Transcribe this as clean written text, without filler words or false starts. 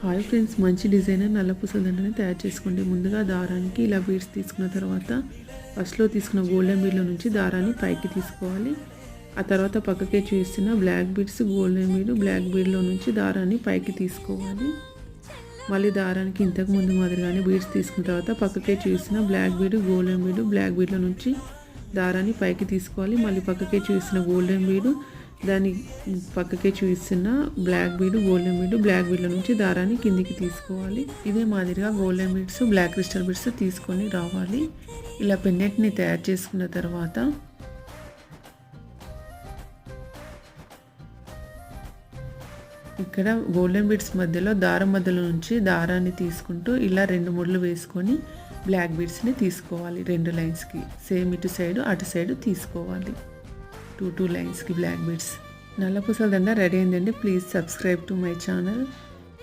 Hi friends, మంచి designer నల్ల పూసల దండని తయారు చేసుకోండి. ముందుగా దారానికి ఇలా బీడ్స్ తీసుకున్న తర్వాత ఫస్ట్లో తీసుకున్న గోల్డెన్ బీడ్లో నుంచి దారాన్ని పైకి తీసుకోవాలి. ఆ తర్వాత పక్కకే చూస్తున్న black beads, golden bead, black బీడ్లో నుంచి దారాన్ని పైకి తీసుకోవాలి. మళ్ళీ దారానికి ఇంతకు ముందు మాదిరిగానే బీడ్స్ తీసుకున్న తర్వాత పక్కకే చూస్తున్న black bead, golden bead, black బీడ్లో నుంచి దారాన్ని పైకి తీసుకోవాలి. మళ్ళీ పక్కకే చూస్తున్న గోల్డెన్ బీడ్, దాని పక్కకే చూస్తున్న black bead, golden bead, black బీడ్ల నుంచి దారాన్ని కిందికి తీసుకోవాలి. ఇదే మాదిరిగా golden beads, black crystal beads తీసుకొని రావాలి. ఇలా పెండెంట్ని తయారు చేసుకున్న తర్వాత ఇక్కడ గోల్డెన్ బీడ్స్ మధ్యలో మధ్యలో నుంచి దారాన్ని తీసుకుంటూ ఇలా 2 ముడులు వేసుకొని బ్లాక్ బీడ్స్ని తీసుకోవాలి. 2 లైన్స్కి సేమ్ ఇటు సైడు అటు సైడు తీసుకోవాలి. 2 లైన్స్కి బ్లాక్ బీడ్స్. నల్ల పూసల దండ రెడీ అయిందండి. Please subscribe to my channel.